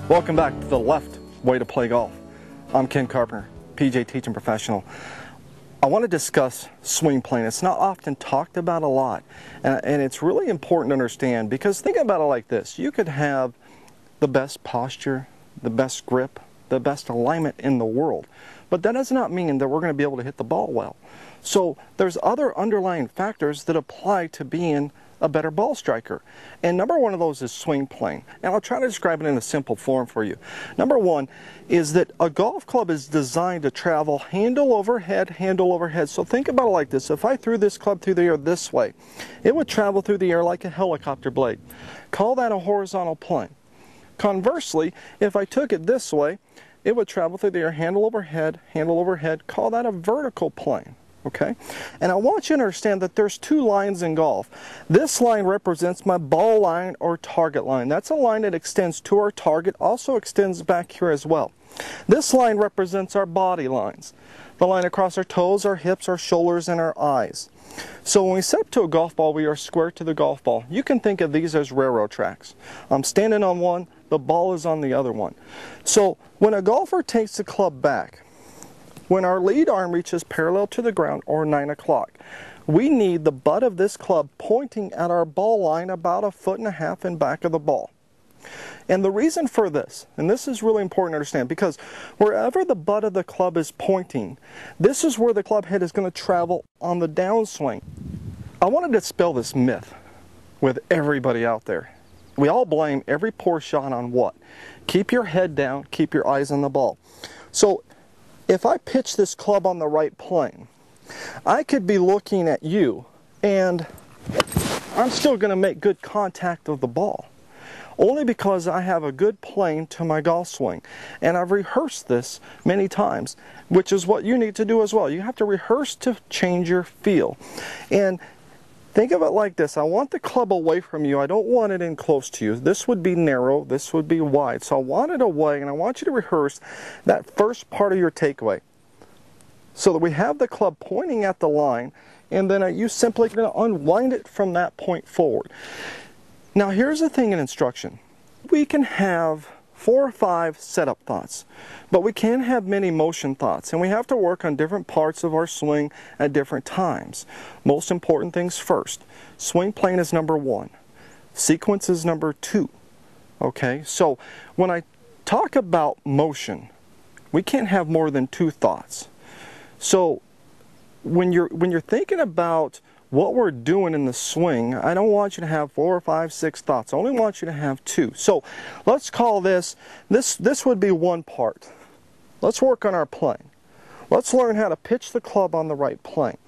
Welcome back to The Left Way to Play Golf. I'm Ken Carpenter, PGA teaching professional. I want to discuss swing plane. It's not often talked about a lot, and it's really important to understand, because think about it like this. You could have the best posture, the best grip, the best alignment in the world, but that does not mean that we're going to be able to hit the ball well. So there's other underlying factors that apply to being a better ball striker. And number one of those is swing plane. And I'll try to describe it in a simple form for you. Number one is that a golf club is designed to travel handle over head, handle over head. So think about it like this. If I threw this club through the air this way, it would travel through the air like a helicopter blade. Call that a horizontal plane. Conversely, if I took it this way, it would travel through the air handle over head, handle over head. Call that a vertical plane. Okay, and I want you to understand that there's two lines in golf. This line represents my ball line or target line. That's a line that extends to our target, also extends back here as well. This line represents our body lines, the line across our toes, our hips, our shoulders, and our eyes. So when we set up to a golf ball, we are square to the golf ball. You can think of these as railroad tracks. I'm standing on one, the ball is on the other one. So when a golfer takes the club back, when our lead arm reaches parallel to the ground, or 9 o'clock, we need the butt of this club pointing at our ball line about 1.5 feet in back of the ball. And the reason for this, and this is really important to understand, because wherever the butt of the club is pointing, this is where the club head is going to travel on the downswing. I want to dispel this myth with everybody out there. We all blame every poor shot on what? Keep your head down, keep your eyes on the ball. So if I pitch this club on the right plane, I could be looking at you and I'm still going to make good contact of the ball, only because I have a good plane to my golf swing. And I've rehearsed this many times, which is what you need to do as well. You have to rehearse to change your feel. And think of it like this. I want the club away from you. I don't want it in close to you. This would be narrow. This would be wide. So I want it away, and I want you to rehearse that first part of your takeaway, so that we have the club pointing at the line, and then you simply going to unwind it from that point forward. Now here's the thing in instruction. We can have 4 or 5 setup thoughts, but we can have many motion thoughts, and we have to work on different parts of our swing at different times. Most important things first. Swing plane is number 1. Sequence is number 2. Okay, so when I talk about motion, we can't have more than 2 thoughts. So when you're thinking about what we're doing in the swing, I don't want you to have 4 or 5, 6 thoughts. I only want you to have 2. So let's call this would be one part. Let's work on our plane. Let's learn how to pitch the club on the right plane.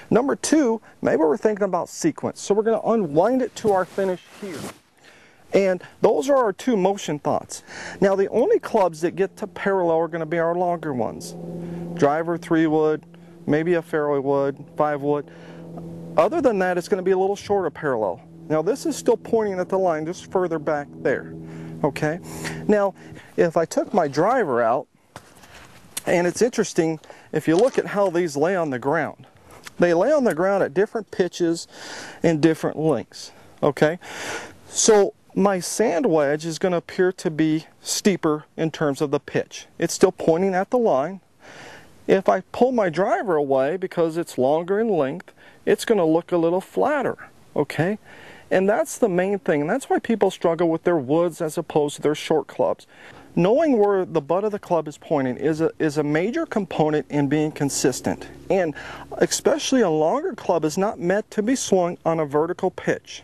Number 2, maybe we're thinking about sequence. So we're going to unwind it to our finish here. And those are our 2 motion thoughts. Now the only clubs that get to parallel are going to be our longer ones. Driver, 3-wood, maybe a fairway wood, 5-wood. Other than that, it's going to be a little shorter parallel. Now this is still pointing at the line, just further back there. Okay? Now, if I took my driver out, and it's interesting, if you look at how these lay on the ground. They lay on the ground at different pitches and different lengths. Okay? So my sand wedge is going to appear to be steeper in terms of the pitch. It's still pointing at the line. If I pull my driver away, because it's longer in length, it's going to look a little flatter, okay? And that's the main thing, and that's why people struggle with their woods as opposed to their short clubs. Knowing where the butt of the club is pointing is a major component in being consistent. And especially a longer club is not meant to be swung on a vertical pitch.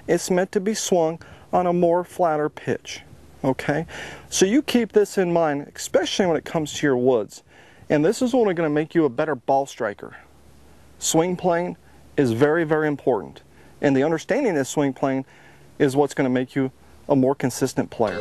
It's meant to be swung on a more flatter pitch, okay? So you keep this in mind, especially when it comes to your woods. And this is only going to make you a better ball striker. Swing plane is very, very important. And the understanding of this swing plane is what's going to make you a more consistent player.